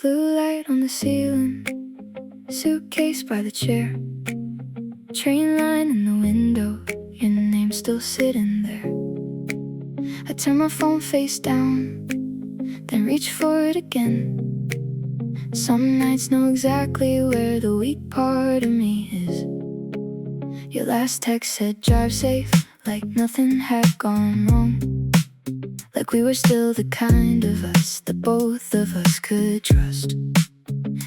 Blue light on the ceiling, suitcase by the chair, train line in the window, your name still sitting there. I turn my phone face down, then reach for it again. Some nights know exactly where the weak part of me is. Your last text said drive safe, like nothing had gone wrong. Like we were still the kind of us that both of us could trust.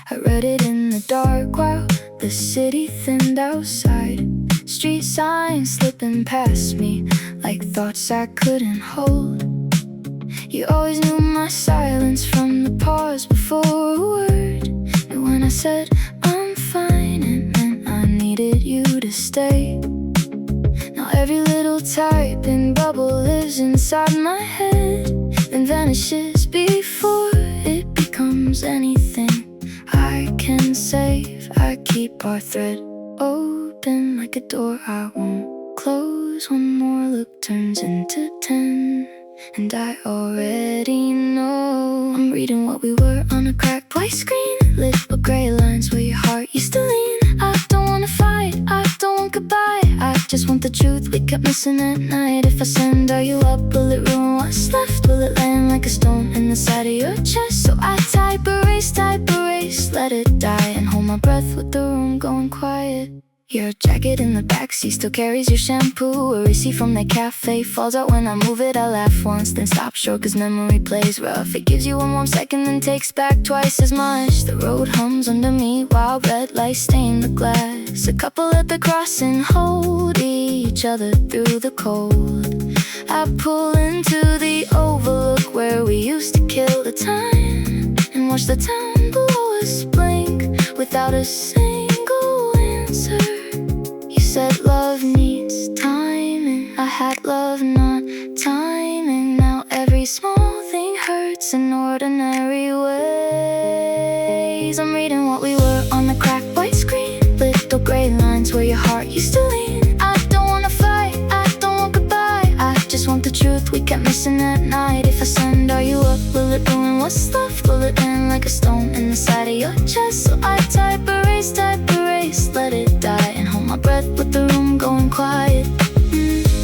I read it in the dark while the city thinned outside. Street signs slipping past me like thoughts I couldn't hold. You always knew my silence from the pause before a word. And when I said I'm fine, it meant I needed you to stay. Now every little typing bubble lives inside my head, then vanishes before it becomes anything I can save. I keep our thread open like a door I won't close. One more look turns into 10, and I already know I'm reading what we were on a cracked white screen, lit with gray lines where your heart used to lean. I don't wanna fight, I don't want goodbye, I just want the truth we kept missing at night. If I send, are you up? Will it ruin what's left? Will it land like a stone in the side of your chest? So I type erase, let it die, and hold my breath with the room going quiet. Your jacket in the backseat still carries your shampoo. A receipt from the cafe falls out when I move it. I laugh once, then stop short cause memory plays rough. It gives you one warm second, then takes back twice as much. The road hums under me while red lights stain the glass. A couple at the crossing hold each other through the cold. I pull into the overlook where we used to kill the time, and watch the town below us blink without a single answer. Said love needs timing, I had love not timing. Now every small thing hurts in ordinary ways. I'm reading what we were on the cracked white screen, little gray lines where your heart used to lean. I don't wanna fight, I don't want goodbye, I just want the truth we kept missing at night. If I send, are you up? Will it ruin what's left? Will it end like a stone in the side of your chest? So I type erase, let it die, and hold my breath with the room going quiet.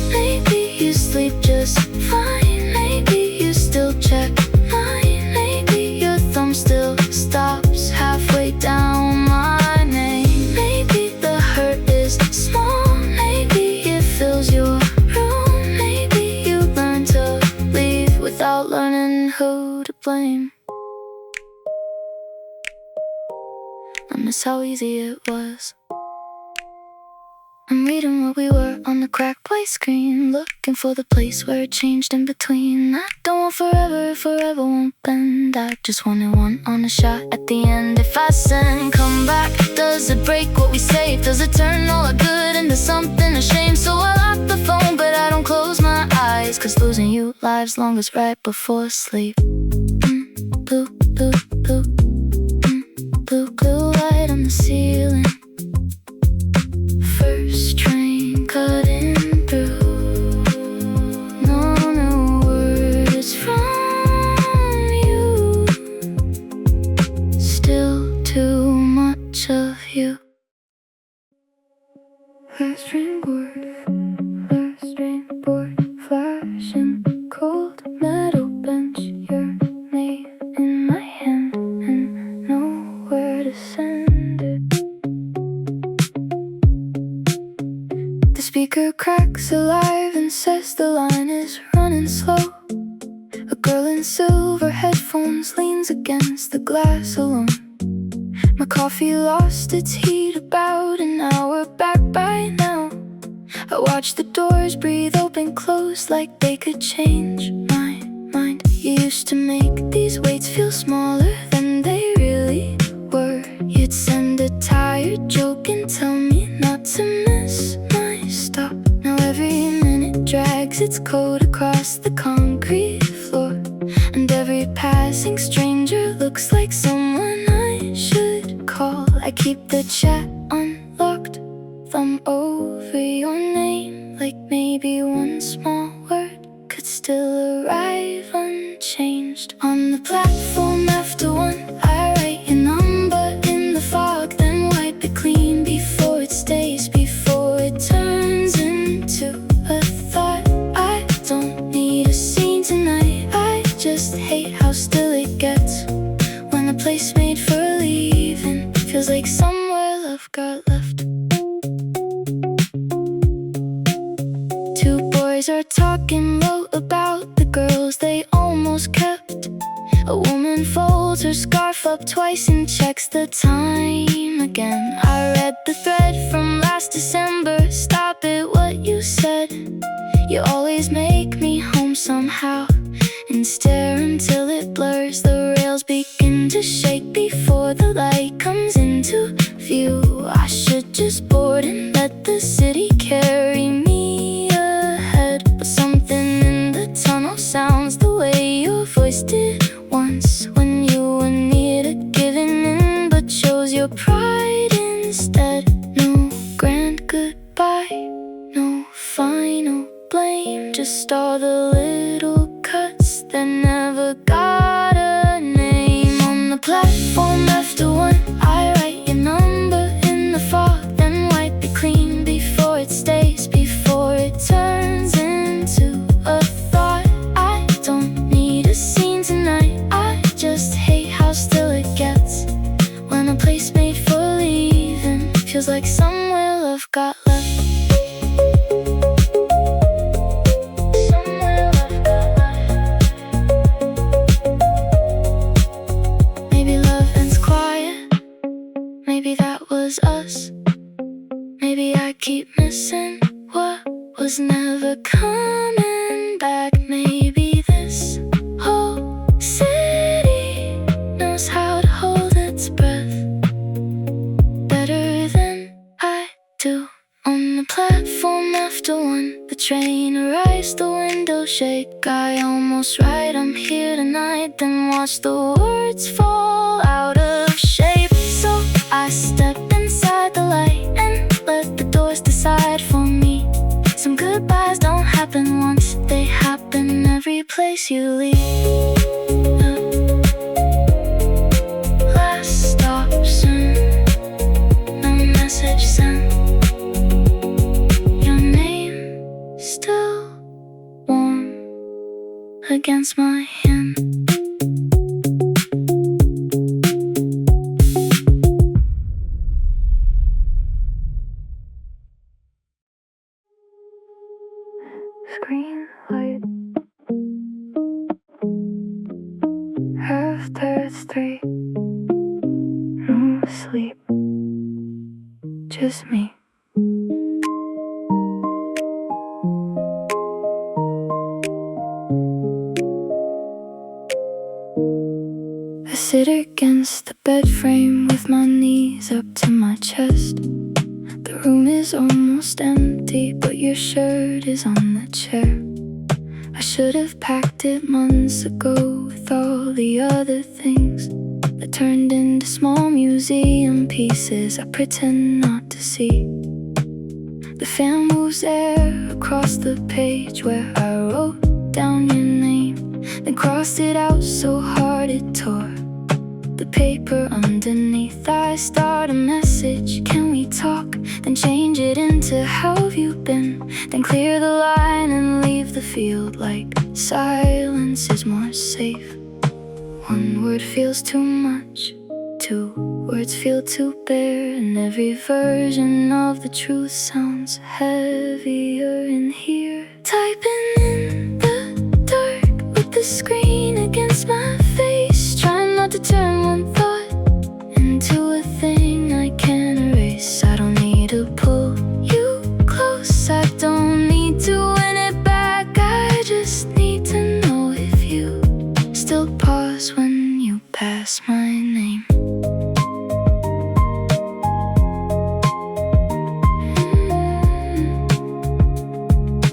Maybe you sleep just fine, maybe you still check mine, maybe your thumb still stops halfway down my name. Maybe the hurt is small, maybe it fills your room, maybe you learn to leave without learning who to blame. I miss how easy it was. I'm reading what we were on the cracked white screen, looking for the place where it changed in between. I don't want forever, forever won't bend. I just wanted one on a shot at the end. If I send, come back, does it break what we saved? Does it turn all our good into something a shame? So I lock the phone, but I don't close my eyes, cause losing you lives longest right before sleep. Blue, blue, blue. Blue, blue light on the ceiling. First train cutting through. No new words from you. Still too much of you. Last train board, flashing cold metal bench. Your name in my hand and nowhere to send it. The speaker cracks alive and says the line is running slow. A girl in silver headphones leans against the glass alone. My coffee lost its heat about an hour back by now. I watch the doors breathe open, close like they could change my mind. You used to make these waits feel smaller than they really were. You'd send a tired joke and tell me not to miss my stop. Now every minute drags its coat across the concrete floor, and every passing stranger looks like someone I should call. I keep the chat unlocked, thumb over your name, like maybe one small word could still arrive unchanged. On the platform after one, I write still it gets when the place made for leaving feels like somewhere love got left. Two boys are talking low about the girls they almost kept. A woman folds her scarf up twice and checks the time again. I read the thread from last December. Stop it, what you said. You always make me home somehow, and stare until it blurs. The rails begin to shake before the light comes into view. I should just board and let the city carry me ahead, but something in the tunnel sounds the way your voice did once, when you were near to giving in but chose your pride instead. No grand goodbye, no final blame, just all the little cuts that never got a name. On the platform after one, I write your number in the fog, then wipe it clean before it stays, before it turns into a thought. I don't need a scene tonight, I just hate how still it gets when a place made for leaving feels like somewhere love got left. Maybe that was us. Maybe I keep missing what was never coming back. Maybe this whole city knows how to hold its breath better than I do. On the platform after one, the train arrives, the windows shake. I almost write I'm here tonight, then watch the words fall out of shape. So I step inside the light and let the doors decide for me. Some goodbyes don't happen once, they happen every place you leave. Last stop soon, no message sent. Your name still warm against my hand. Screen light after it's 3, no sleep, just me. I sit against the bed frame with my knees up to my chest. The room is almost empty, but your shirt is on the chair. I should have packed it months ago with all the other things that turned into small museum pieces I pretend not to see. The fan moves air across the page where I wrote down your name, then crossed it out so hard it tore the paper underneath. I start a message, can we talk? Then change it into how have you been? Then clear the line and leave the field like silence is more safe. One word feels too much, 2 words feel too bare, and every version of the truth sounds heavier in here. Typing in the dark with the screen against my face, trying not to turn one thought into a thing I can't erase. I don't need to pull you close, I don't need to win it back. I just need to know if you still pause when you pass my name.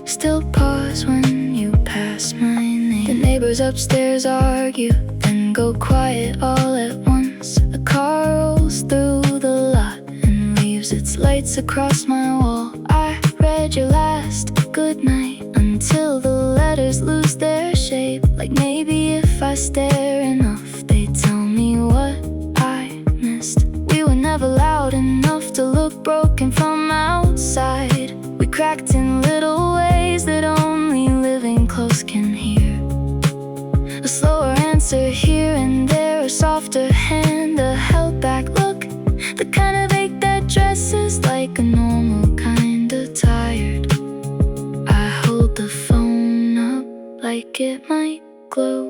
Still pause when you pass my name. The neighbors upstairs argue, then go quiet all at once. A car rolls through the lot and leaves its lights across my wall. I read your last goodnight until the letters lose their shape. Like maybe if I stare enough, they tell me what I missed. We were never loud enough to look broken from outside. We cracked in little ways that only living close can hear. A slower answer here like it might glow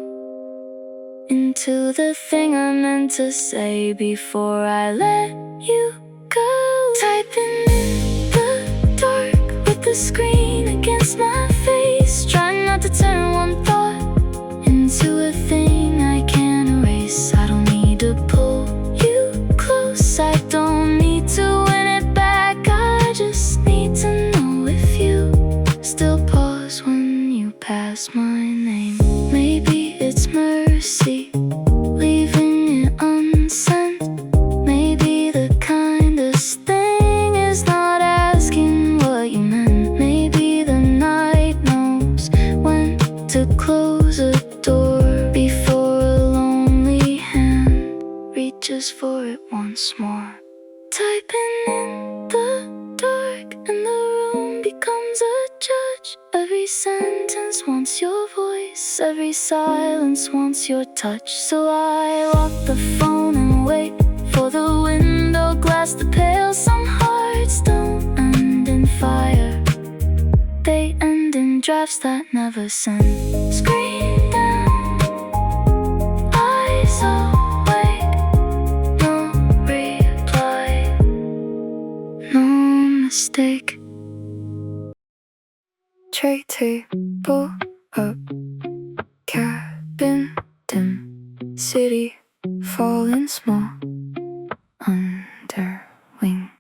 into the thing I meant to say before I let you go. Typing in the dark with the screen against my face, trying not to turn one thought into a thing I can't erase. I don't need to pull you close, I don't need to win it back. I just need to know if you still pause when you pass my name. Maybe it's mercy, leaving it unsent. Maybe the kindest thing is not asking what you meant. Maybe the night knows when to close a door before a lonely hand reaches for it once more. Typing in the dark and the room becomes a judge. Every sentence wants your voice, every silence wants your touch. So I lock the phone and wait for the window glass to pale. Some hearts don't end in fire, they end in drafts that never send. Screen down, eyes awake, no reply, no mistake. Tray table up, cabin dim, city falling small under wing.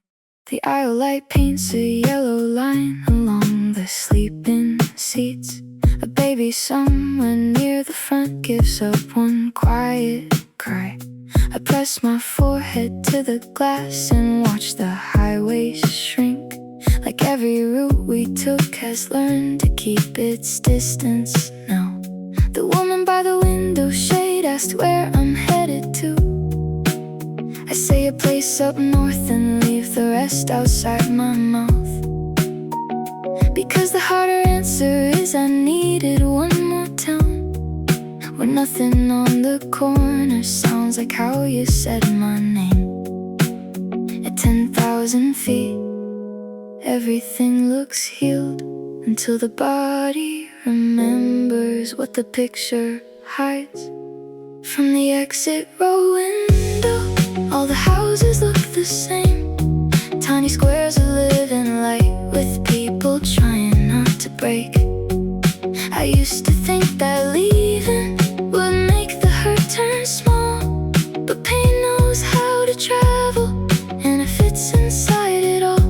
The aisle light paints a yellow line along the sleeping seats. A baby somewhere near the front gives up one quiet cry. I press my forehead to the glass and watch the highways shrink. Like every route we took has learned to keep its distance now. The woman by the window shade asked where I'm headed to. I say a place up north and leave the rest outside my mouth, because the harder answer is I needed one more town where nothing on the corner sounds like how you said my name. At 10,000 feet, everything looks healed until the body remembers what the picture hides. From the exit row window, all the houses look the same. Tiny squares of living light with people trying not to break. I used to think that leaving would make the hurt turn small, but pain knows how to travel and it fits inside it all.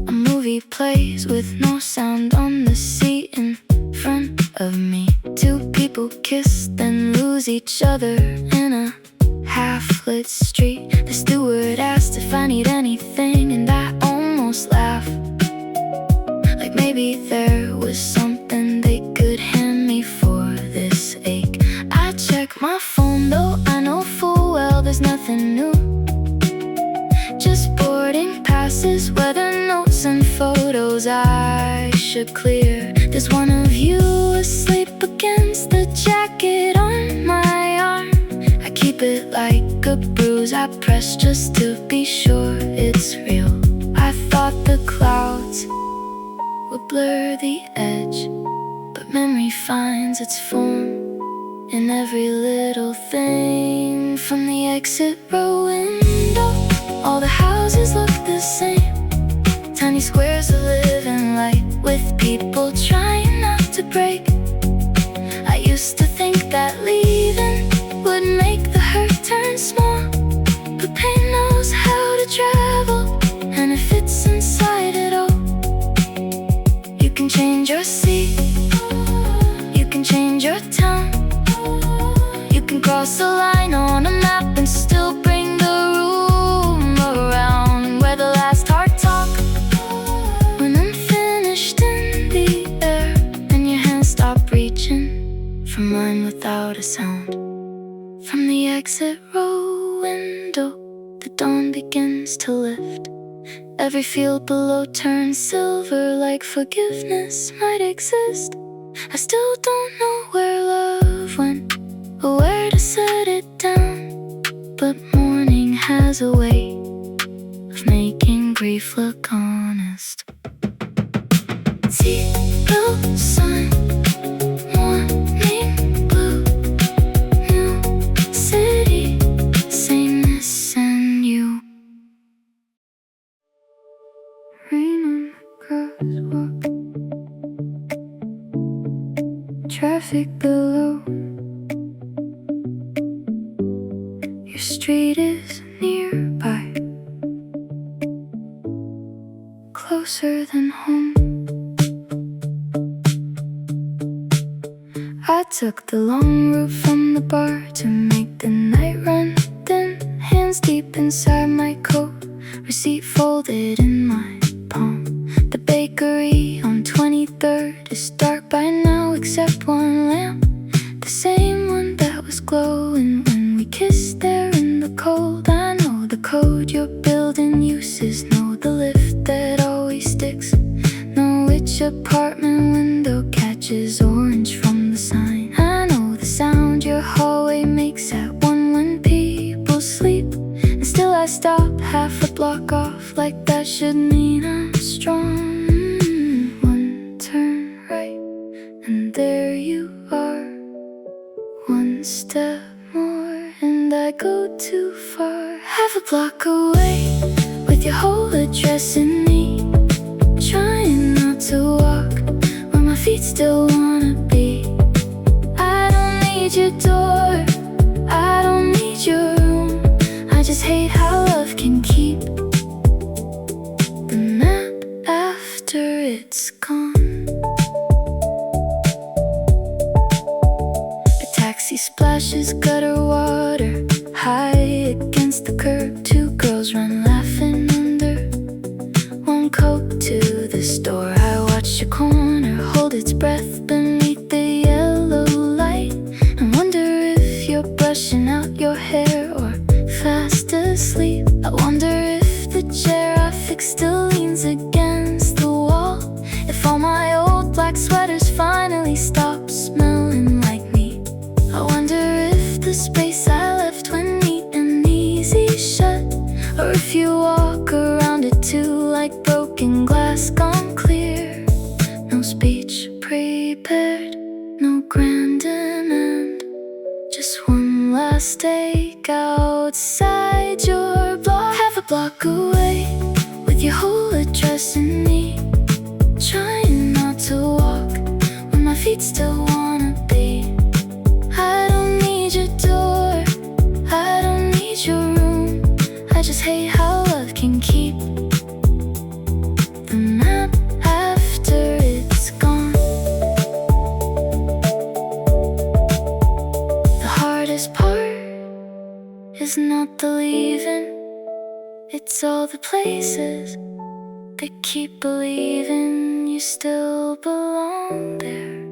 A movie plays with no sound on the seat in front of me. Two people kiss, then lose each other in a half-lit street. The steward asked if I need anything, and I almost laughed, like maybe there was something they could hand me for this ache. I check my phone though I know full well there's nothing new, just boarding passes, weather notes and photos I should clear. There's one of you asleep against the jacket on my arm. I keep it like a bruise I press just to be sure it's real. I thought the clouds would blur the edge, but memory finds its form in every little thing. From the exit row window, all the houses look the same. Tiny squares of living light with people trying not to break. I used to think that leaving would make the hurt turn small, but pain knows how to travel and it fits inside it all. You can change your seat, you can change your town, you can cross a line on a map and still bring the room around. Where the last heart talk, when I'm finished in the air and your hands stop reaching for mine without a sound. From the exit row window, the dawn begins to lift. Every field below turns silver, like forgiveness might exist. I still don't know where love went or where to set it down, but morning has a way of making grief look honest. Zero sun, your street is nearby, closer than home. I took the long route from the bar to make the night run thin, hands deep inside my coat, receipt folded in my palm. The bakery on 23rd is dark by now, except one lamp, the same one that was glowing when we kissed there in the cold. I know the code your building uses, know the lift that always sticks, know which apartment window catches orange from the sign. I know the sound your hallway makes at 1 when people sleep, and still I stop half a block off, like that should mean I'm strong. One turn right, and there you are. One step more, and I go too far. Half a block away, with your whole address in me, trying not to walk where my feet still wanna be. I don't need your door, I don't need your room, I just hate how love can keep the map after it's gone. A taxi splashes gutter water high against the curb. 2 girls run laughing under one coat to the store. I watch your corner hold its breath beneath the yellow light, and wonder if you're brushing out your hair or fast asleep. I wonder if the chair I fixed still leans against the wall, if all my old black sweaters finally stop smelling like me. I wonder if the space I left when neat and easy shut, or if you walk around it too, like broken glass gone clear. No speech prepared, no grand end, just one last take outside your block. Half a block away, with your whole address in me, trying not to walk when my feet still wanna be. I don't need your door, I don't need your room, I just hate how love can keep the map after it's gone. The hardest part is not the leaving, it's all the places that keep believing you still belong there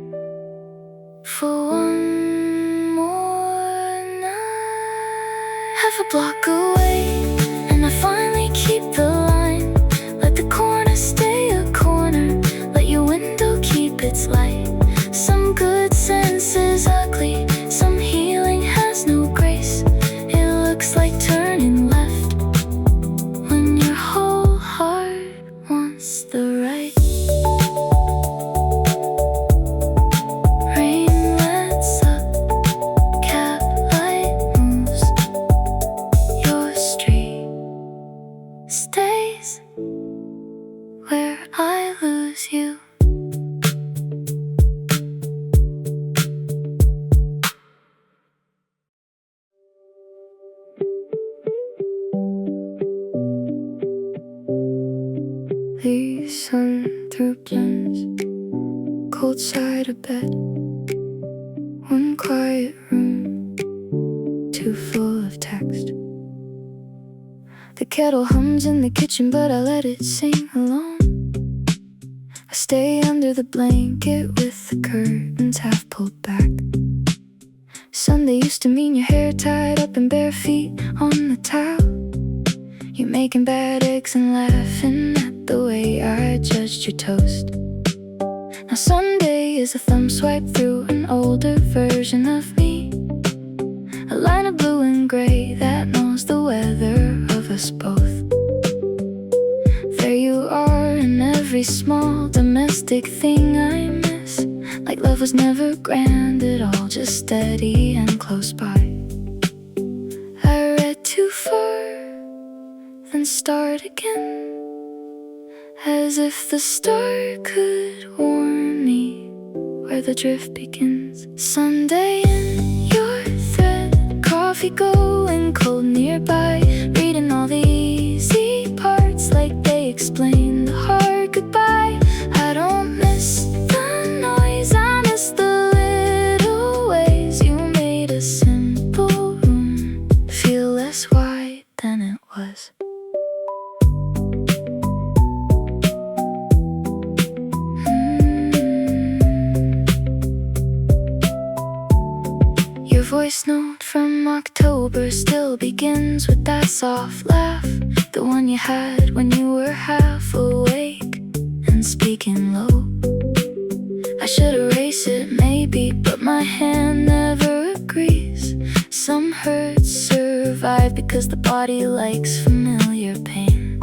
for one more night. Half a block away, and I finally keep the line. Let the corner stay a corner, let your window keep its light. Some good sense is ugly, some healing has no grace. It looks like turning left when your whole heart wants the right. Rain lets up, cab light moves, your street stays where I lose you. These sun-through blends, cold side of bed, one quiet room, too full of text. The kettle hums in the kitchen, but I let it sing alone. I stay under the blanket with the curtains half pulled back. Sunday used to mean your hair tied up and bare feet on the towel. You making bad eggs and laughing at the way I judged your toast. Now Sunday is a thumb swipe through an older version of me, a line of blue and gray that knows the weather of us both. There you are in every small domestic thing I miss, like love was never grand at all, just steady and close by. I read too far, then start again, as if the start could warn me where the drift begins. Sunday in your thread, coffee going cold, last note from October still begins with that soft laugh, the one you had when you were half awake and speaking low. I should erase it maybe, but my hand never agrees. Some hurts survive because the body likes familiar pain.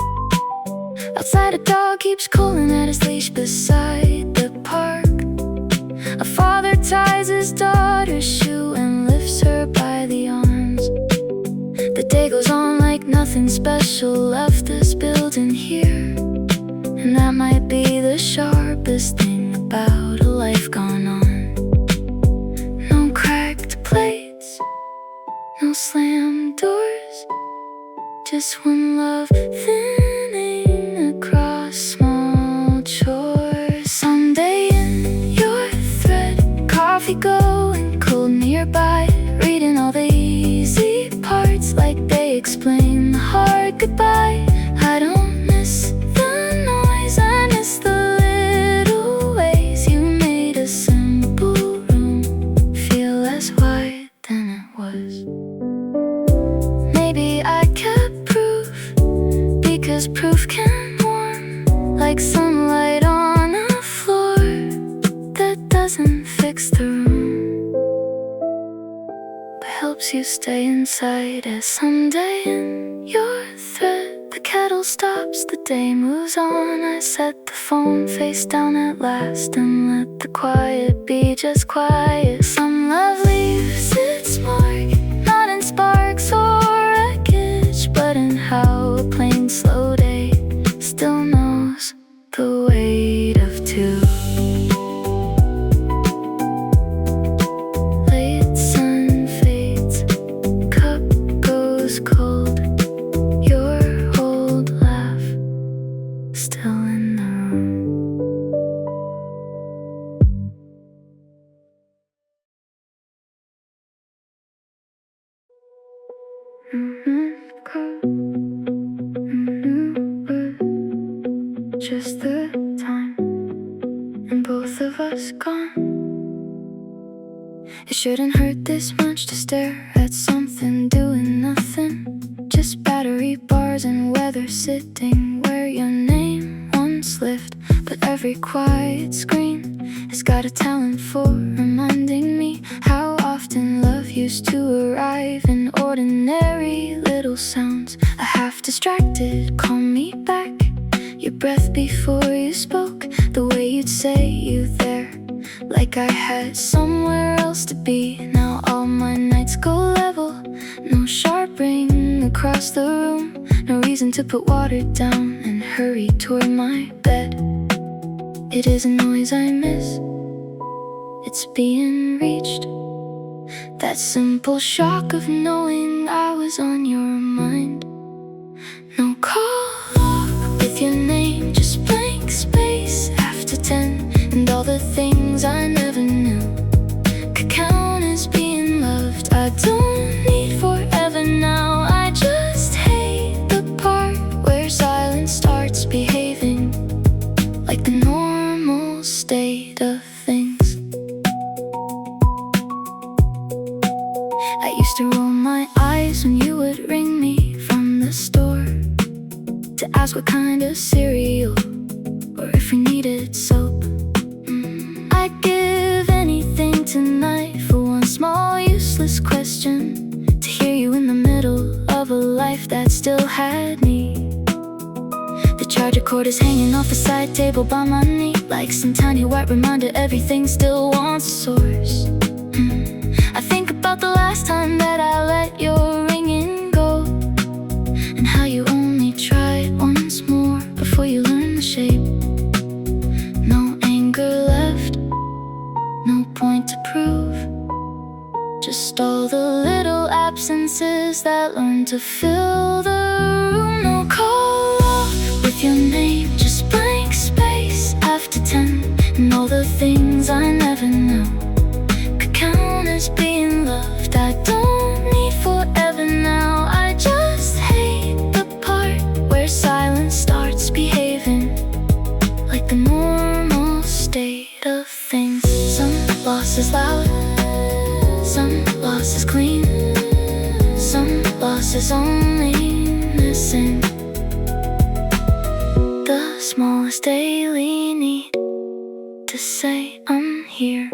Outside, a dog keeps calling at his leash beside the park. A father ties his daughter's shoe and lifts her by the arms. The day goes on like nothing special left this building here, and that might be the sharpest thing about a life gone on. No cracked plates, no slammed doors, just one love thinning across small chores. Someday in your thread, coffee going cold nearby, reading all the easy parts like they explain the hard goodbye. I don't miss the noise, I miss the little ways you made a simple room feel less wide than it was. Maybe I kept proof, because proof can warm like sunlight on a floor that doesn't fix the room, but helps you stay inside. As someday in your thread, the kettle stops, the day moves on. I set the phone face down at last and let the quiet be just quiet. Some love leaves its mark, not in sparks or wreckage, but in how a plain slow day still knows the weight of two. Late sun fades, cup goes cold, your old laugh still in the room. Just the time, and both of us gone. It shouldn't hurt this much to stare at something doing nothing, just battery bars and weather sitting where your name once lived. But every quiet screen has got a talent for reminding me how often love used to arrive in ordinary little sounds. A half distracted call me back, your breath before you spoke, the way you'd say you there, like I had somewhere else to be. Now all my nights go level, no sharp ring across the room, no reason to put water down and hurry toward my bed. It is a noise I miss, it's being reached, that simple shock of knowing I was on your mind. No call with your name, just blank space after 10, and all the things I never knew could count as being loved. I don't need forever now, I just hate the part where silence starts behaving like the normal state of things. I used to roll my eyes when you would ring me from the store to ask what kind of cereal, or if we needed soap. I'd give anything tonight for one small useless question, to hear you in the middle of a life that still had me. The charger cord is hanging off a side table by my knee, like some tiny white reminder everything still wants a source. I think about the last time that I let your ringing go, and how you only tried once more before you learned the shape. No anger left, no point to prove, just all the little absences that learn to fill the room. No call off with your name, just blank space after 10, and all the things I never knew could count as being loved. I don't need forever now, I just hate the part where silence starts behaving like the normal state of things. Some loss is loud, some loss is clean, house is only missing the smallest daily need to say I'm here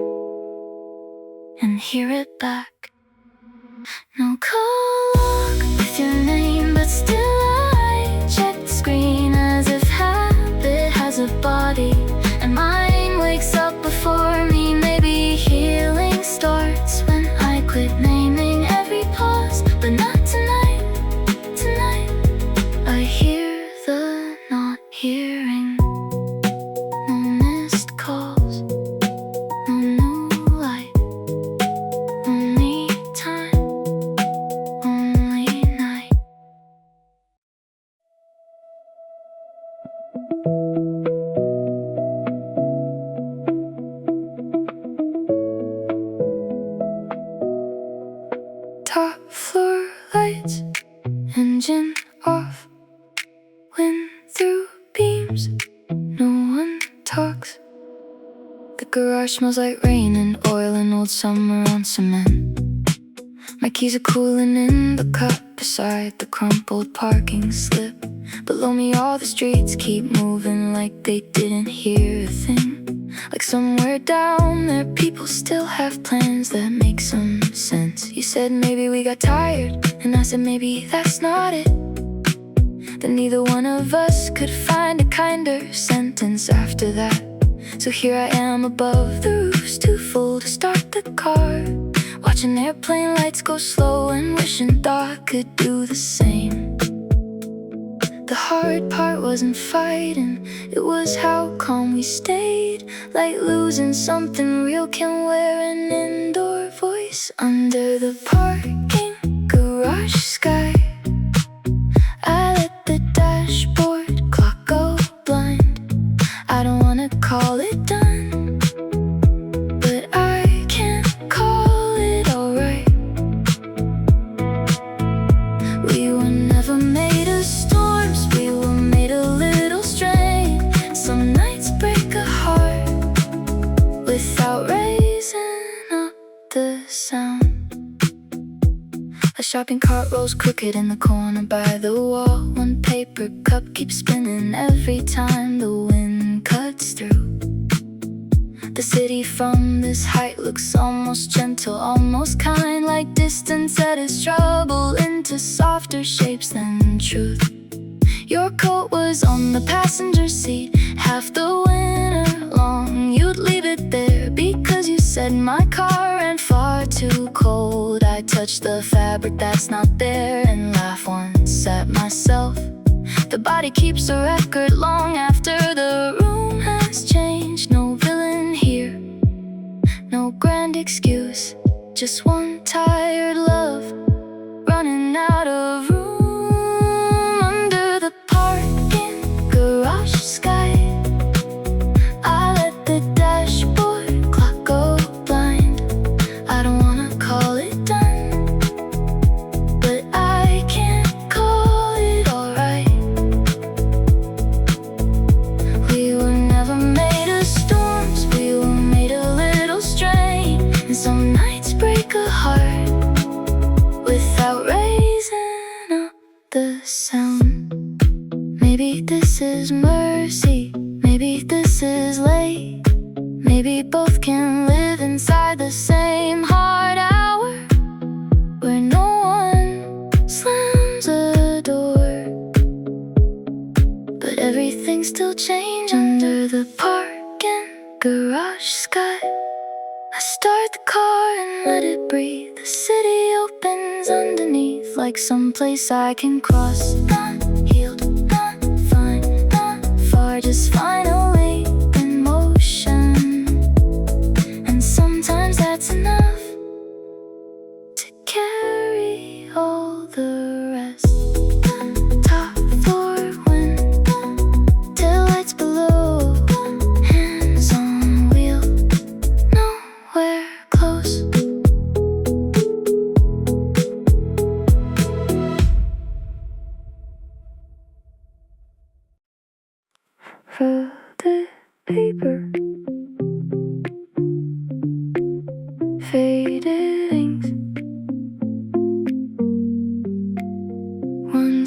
and hear it back. No call log with your name, but still I check the screen as if habit has a body and mine wakes up before me. Maybe healing starts when I quit naming every pause, but not tonight. Tonight I hear the not hearing. No missed calls, no new light, only time, only night. Top floor lights, engine off, wind through beams, no one talks. The garage smells like rain and oil and old summer on cement. My keys are cooling in the cup beside the crumpled parking slip. Below me all the streets keep moving like they didn't hear a thing. Like somewhere down there people still have plans that make some sense. You said maybe we got tired, and I said maybe that's not it. Then neither one of us could find a kinder sentence after that. So here I am above the roofs, too full to start the car, watching airplane lights go slow and wishing thought could do the same. The hard part wasn't fighting, it was how calm we stayed. Like losing something real can wear an indoor voice. Under the parking garage sky, I let the dashboard clock go blind. I don't wanna call it done, but I can't call it alright. We were never made of storms, we were made a little strain. Some nights break a heart without raising up the sound. A shopping cart rolls crooked in the corner by the wall. One paper cup keeps spinning every time the wind cuts through. The city from this height looks almost gentle, almost kind, like distance at its trouble into softer shapes than truth. Your coat was on the passenger seat half the winter long. You'd leave it there because you said my car ran far too cold. I touched the fabric that's not there and laugh once at myself. The body keeps a record long after the room has changed. No villain here, no grand excuse, just one tired love running out of room. Under the parking garage sky, I let the dashboard clock go blind. I don't wanna call it done, but I can't call it alright. We were never made of storms, we were made a little strain. And some nights break a heart without raising up the sound. Maybe this is mercy, maybe this is late. Maybe both can live inside the same hard hour where no one slams a door. But everything still changed under the parking garage sky. I start the car and let it breathe. The city opens underneath like some place I can cross. Not healed, not fine, not far, just finally in motion. And sometimes that's enough to carry all the rest. Top floor wind, taillights below, hands on wheel, nowhere close.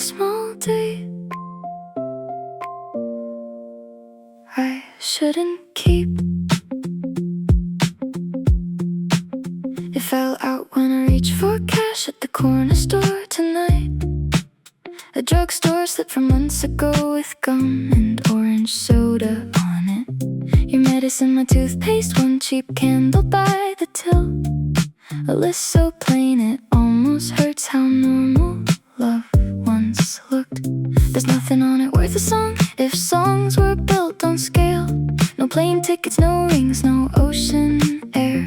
small day I shouldn't keep. It fell out when I reached for cash at the corner store tonight. A drugstore slipped from months ago with gum and orange soda on it. Your medicine, my toothpaste, one cheap candle by the till. A list so plain it almost hurts how normal love once looked. There's nothing on it worth a song if songs were built on scale. No plane tickets, no rings, no ocean air,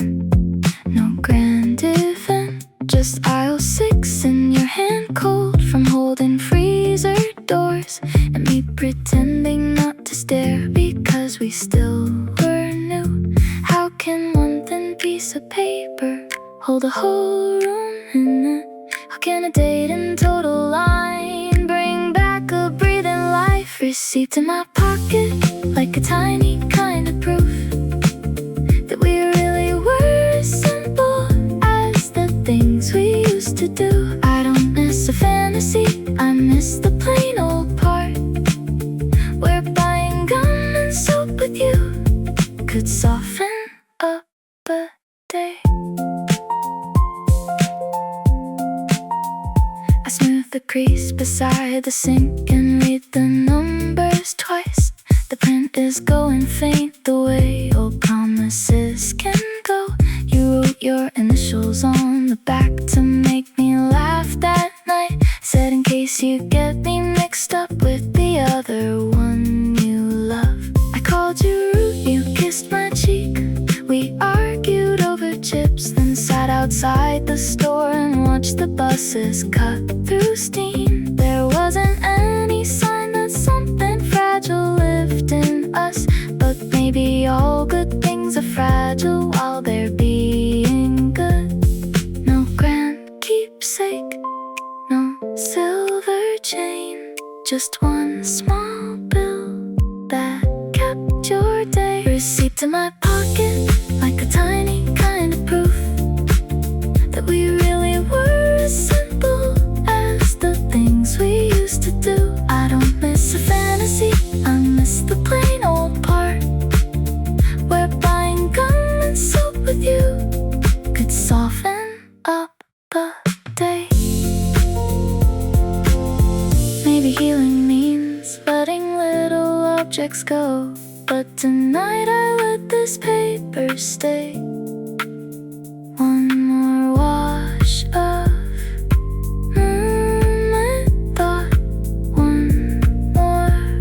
no grand event, just aisle 6 in your hand, cold from holding freezer doors, and me pretending not to stare because we still were new. How can one thin piece of paper hold a whole room in it? How can a date in total line bring back a breathing life? Receipt in my pocket, like a tiny kind of proof that we really were as simple as the things we used to do. I don't miss a fantasy, I miss the plain old part where buying gum and soap with you could soften up a day. I smooth the crease beside the sink and read the numbers twice. The print is going faint the way old promises can go. You wrote your initials on the back to make me laugh that night. Said in case you get me mixed up with the other one you love. I called you rude, you kissed my cheek. We argued over chips, then sat outside the store and watched the buses cut through steam. There wasn't any sign that something fragile lived in us, but maybe all good things are fragile while they're being good. No grand keepsake, no silver chain, just one small bill that kept your day. Receipt in my pocket, like a tiny kind of proof that we really were as simple as the things we used to do. I don't miss a fantasy, I miss the plain old part where buying gum and soap with you could soften up a day. Maybe healing means letting little objects go, but tonight I let this paper stay. One more wash of moonlit thought, one more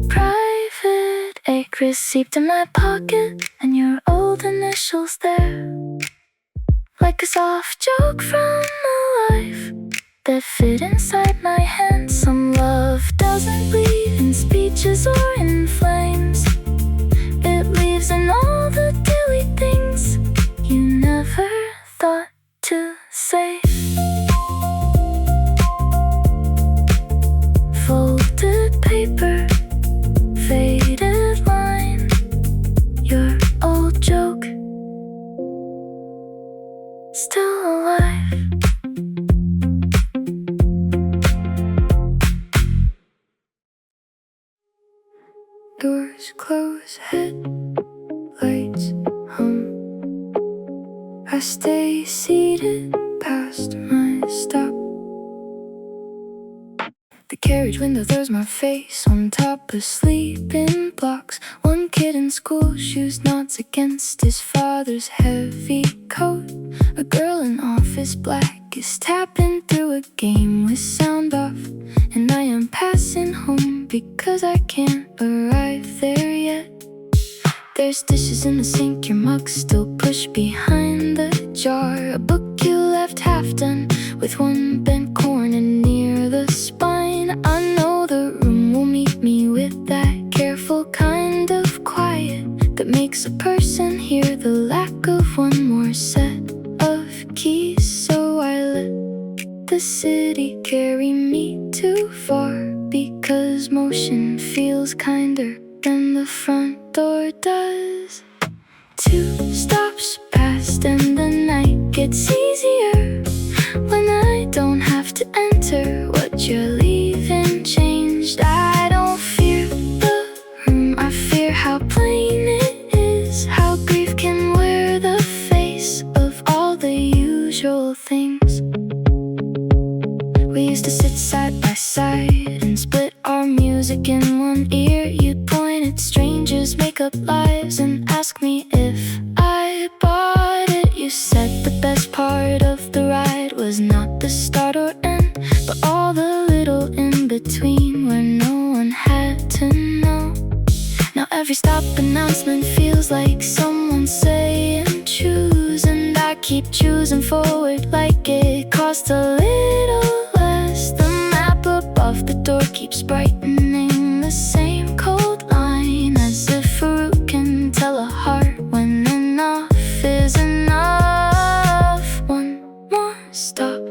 private ache. Receipt in my pocket and your old initials there, like a soft joke from a life that fit inside my hand. Some love doesn't leave in speeches or in flames. It leaves in all the daily things you never thought to say. Folded paper, faded line, your old joke still alive. Doors close, headlights hum. I stay seated past my stop. The carriage window throws my face on top of sleeping blocks. One kid in school shoes nods against his father's heavy coat. A girl in office black is tapping through a game with sound off. And I am passing home because I can't arrive there yet. There's dishes in the sink, your mug still pushed behind the jar. A book you left half done with one bent corner near the spine. I know the room will meet me with that careful kind of quiet that makes a person hear the lack of one more set of keys. So I let the city carry me too far, because motion feels kinder than the front door does. 2 stops past and the night gets easier when I don't have to enter what you're leaving. We used to sit side by side and split our music in one ear. You'd point at strangers' make-up lives and ask me if I bought it. You said the best part of the ride was not the start or end, but all the little in-between where no one had to know. Now every stop announcement feels like someone saying choose, and I keep choosing forward like it cost a little less. The map above the door keeps brightening the same cold line, as if a route can tell a heart when enough is enough. One more stop,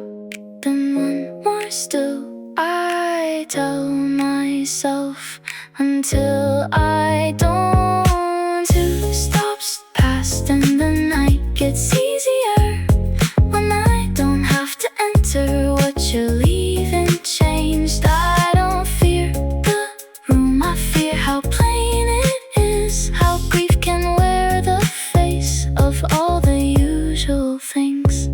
then one more still, I tell myself, until I don't. Two stops past and the night gets easier when I don't have to enter what you're leaving changed. I don't fear the room, I fear how plain it is, how grief can wear the face of all the usual things.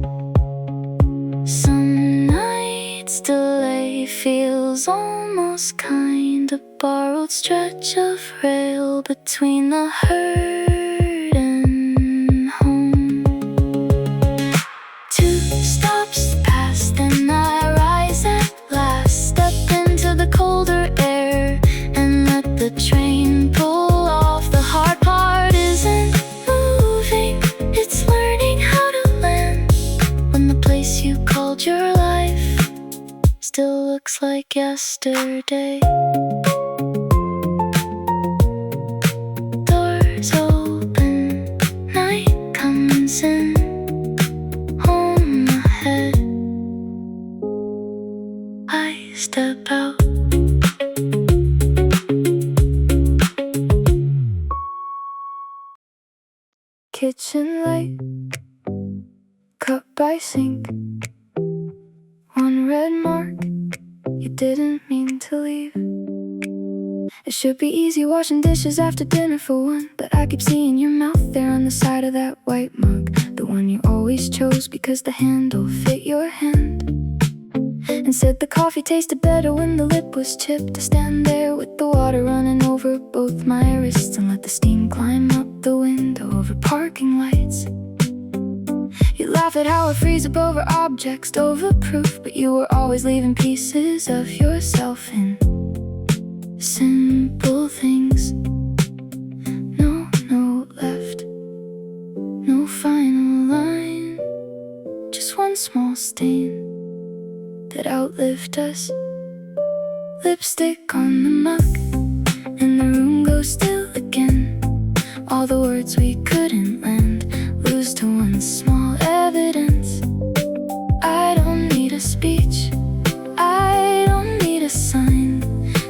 Some nights delay feels almost kind, a borrowed stretch of rail between the hurt and home. Two stops past and I rise at last, step into the colder air and let the train pull off. The hard part isn't moving, it's learning how to land when the place you called your life still looks like yesterday. Doors open, night comes in, home ahead. I step out. Kitchen light, cup by sink, one red mark, you didn't mean to leave. It should be easy washing dishes after dinner for one, but I keep seeing your mouth there on the side of that white mug, the one you always chose because the handle fit your hand, and said the coffee tasted better when the lip was chipped. To stand there with the water running over both my wrists and let the steam climb up the window over parking lights. You laugh at how I freeze up over objects, overproof, but you were always leaving pieces of yourself in simple things. No note left, no final line, just one small stain that outlived us. Lipstick on the mug, and the room goes still again. All the words we couldn't land lose to one small evidence. I don't need a speech, I don't need a sign.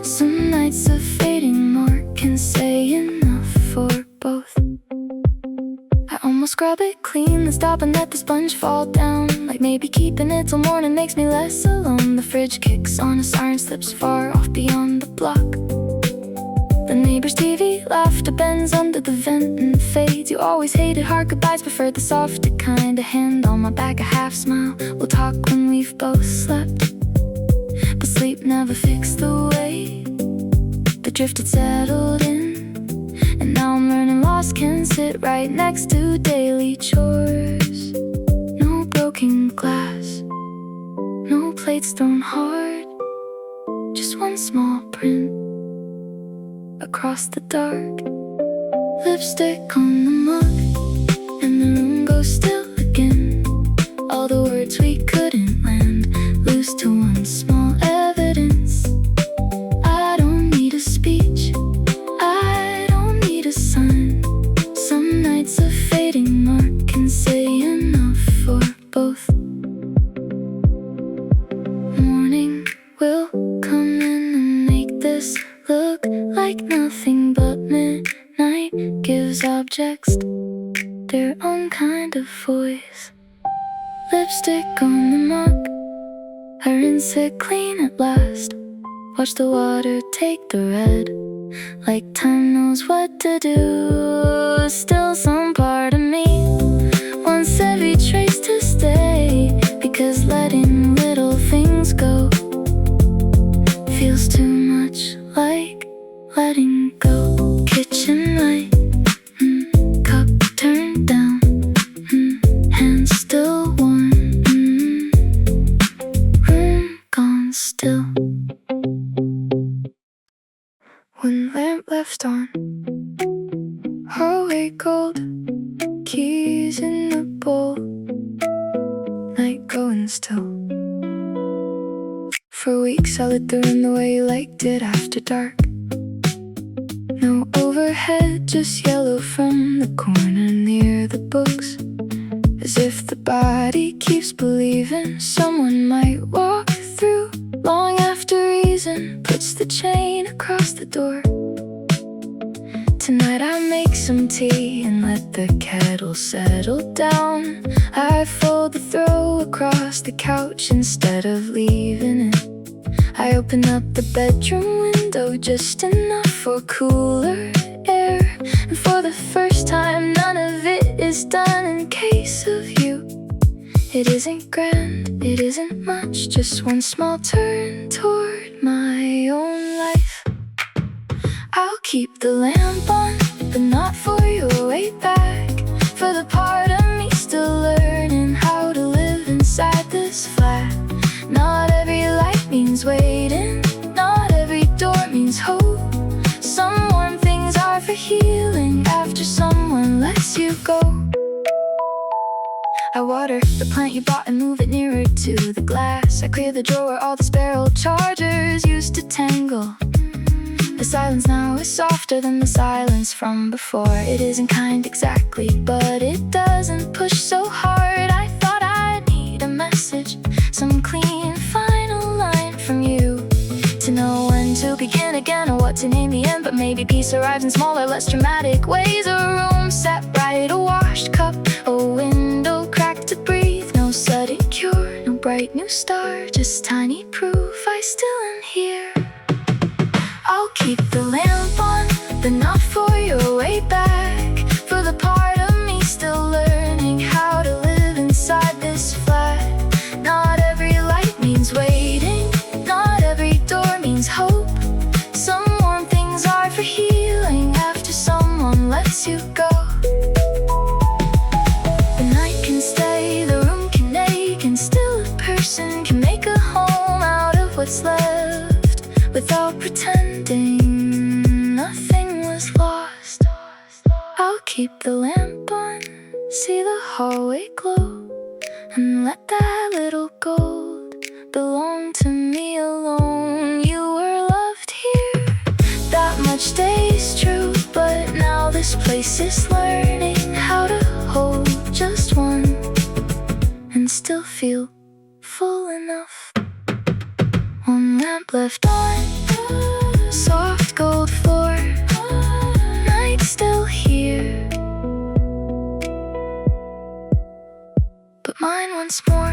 Some nights a fading mark can say enough for both. I almost grab it clean, then stop and let the sponge fall down, like maybe keeping it till morning makes me less alone. The fridge kicks on, a siren slips far off beyond the block. The neighbor's TV laughter bends under the vent and fades. You always hated hard goodbyes, preferred the softer kind. A hand on my back, a half smile, we'll talk when we've both slept. But sleep never fixed the way the drift had settled in, and now I'm learning loss can sit right next to daily chores. No broken glass, no plates thrown hard, just one small print across the dark. Lipstick on the mug, and the room goes still again. All the words we couldn't land lose to one small evidence. I don't need a speech, I don't need a sign. Some nights a fading mark can say enough for both. Morning will come in and make this look like nothing but midnight. Gives objects their own kind of voice. Lipstick on the mug, I rinse it clean at last. Watch the water take the red, like time knows what to do. Still some part of me wants every trace to stay, because letting little things go still. One lamp left on, hallway cold, keys in the bowl, night going still. For weeks I lit the room the way you liked it after dark. No overhead, just yellow from the corner near the books. As if the body keeps believing someone might walk through long after reason puts the chain across the door. Tonight I make some tea and let the kettle settle down. I fold the throw across the couch instead of leaving it. I open up the bedroom window just enough for cooler air. And for the first time, none of it is done in case of you. It isn't grand, it isn't much, just one small turn toward my own life. I'll keep the lamp on, but not for your way back. For the part of me still learning how to live inside this flat. Not every light means waiting, not every door means hope. Some warm things are for healing after someone lets you go. I water the plant you bought and move it nearer to the glass. I clear the drawer where all the spare old chargers used to tangle. The silence now is softer than the silence from before. It isn't kind exactly, but it doesn't push so hard. I thought I'd need a message, some clean final line from you, to know when to begin again or what to name the end. But maybe peace arrives in smaller, less dramatic ways. A room set right, a washed cup, a window cracked to breathe. No sudden cure, no bright new star, just tiny proof I still am here. I'll keep the lamp on, but not for your way back. For the part of me still learning how to live inside this flat. Not every light means waiting, not every door means hope. Some warm things are for healing after someone lets you go. The night can stay, the room can ache, and still a person can make a home out of what's left, without pretending nothing was lost. I'll keep the lamp on, see the hallway glow, and let that little gold belong to me alone. You were loved here, that much stays true. But now this place is learning how to hold just one and still feel full enough. One lamp left on, soft gold floor, night still here, but mine once more.